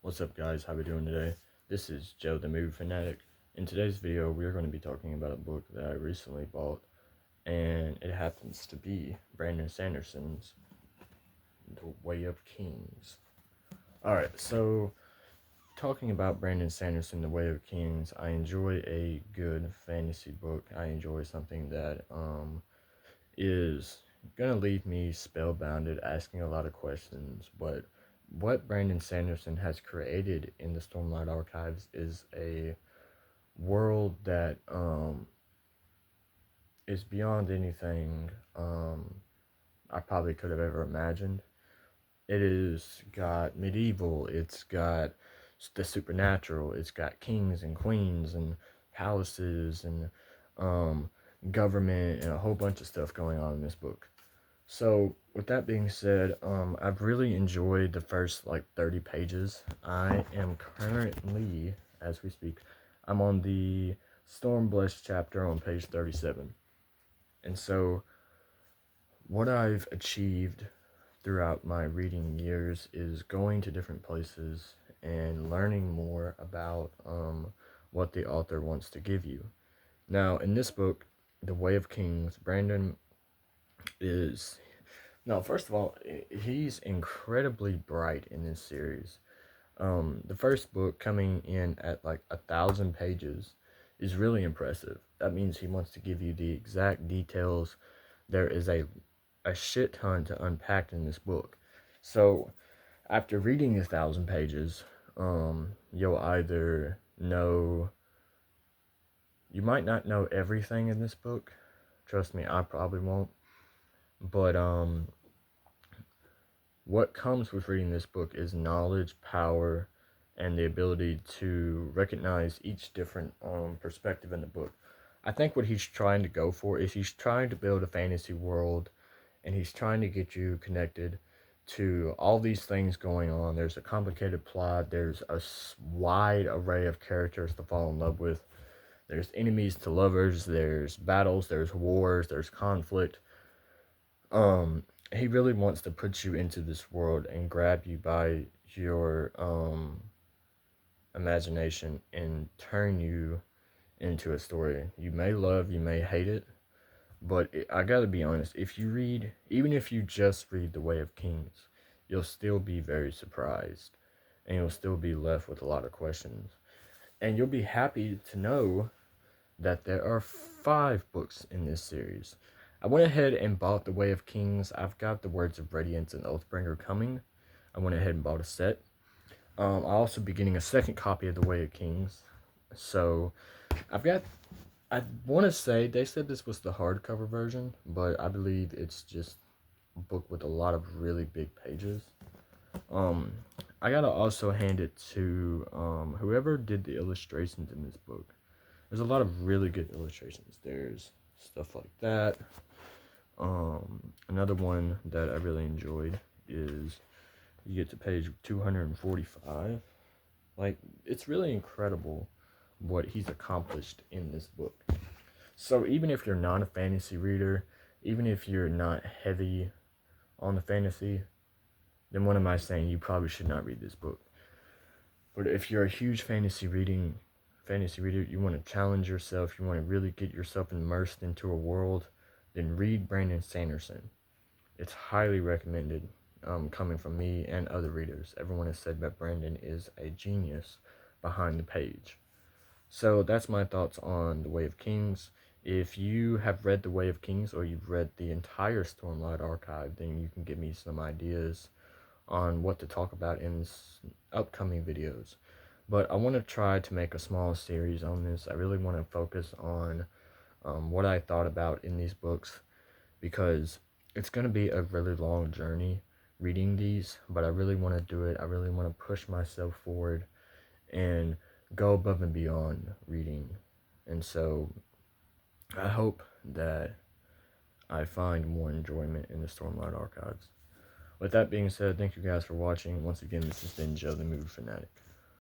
What's up, guys? How we doing today? This is Joe the Movie Fanatic. In today's video, we are going to be talking about a book that I recently bought, and it happens to be Brandon Sanderson's The Way of Kings. Alright, so talking about Brandon Sanderson, The Way of Kings, I enjoy a good fantasy book. I enjoy something that is gonna leave me spellbounded, asking a lot of questions. But what Brandon Sanderson has created in the Stormlight Archives is a world that is beyond anything I probably could have ever imagined. It is got medieval, it's got the supernatural, it's got kings and queens and palaces and um, government and a whole bunch of stuff going on in this book. So, with that being said, I've really enjoyed the first 30 pages. I am currently, as we speak, I'm on the Stormblessed chapter on page 37. And so, what I've achieved throughout my reading years is going to different places and learning more about what the author wants to give you. Now, in this book, The Way of Kings, Brandon is... No, first of all, he's incredibly bright in this series. The first book, coming in at 1,000 pages, is really impressive. That means he wants to give you the exact details. There is a shit ton to unpack in this book. So, after reading 1,000 pages, you'll either know... You might not know everything in this book. Trust me, I probably won't. But, what comes with reading this book is knowledge, power, and the ability to recognize each different perspective in the book. I think what he's trying to go for is he's trying to build a fantasy world, and he's trying to get you connected to all these things going on. There's a complicated plot. There's a wide array of characters to fall in love with. There's enemies to lovers. There's battles. There's wars. There's conflict. He really wants to put you into this world and grab you by your imagination and turn you into a story. You may love, you may hate it, but I gotta be honest, if you read, even if you just read The Way of Kings, you'll still be very surprised, and you'll still be left with a lot of questions. And you'll be happy to know that there are 5 books in this series. I went ahead and bought The Way of Kings. I've got The Words of Radiance and Oathbringer coming. I went ahead and bought a set. I'll also be getting a second copy of The Way of Kings. So, I want to say, they said this was the hardcover version, but I believe it's just a book with a lot of really big pages. I gotta also hand it to whoever did the illustrations in this book. There's a lot of really good illustrations. There's stuff like that. Another one that I really enjoyed is you get to page 245. It's really incredible what he's accomplished in this book. So even if you're not a fantasy reader, even if you're not heavy on the fantasy, then what am I saying? You probably should not read this book. But if you're a huge fantasy reader, you want to challenge yourself, you want to really get yourself immersed into a world, then read Brandon Sanderson. It's highly recommended, coming from me and other readers. Everyone has said that Brandon is a genius behind the page. So that's my thoughts on The Way of Kings. If you have read The Way of Kings, or you've read the entire Stormlight Archive, then you can give me some ideas on what to talk about in upcoming videos. But I want to try to make a small series on this. I really want to focus on what I thought about in these books, because it's going to be a really long journey reading these, but I really want to do it. I really want to push myself forward and go above and beyond reading. And so I hope that I find more enjoyment in the Stormlight Archives. With that being said, thank you guys for watching. Once again, this has been Joe the Movie Fanatic.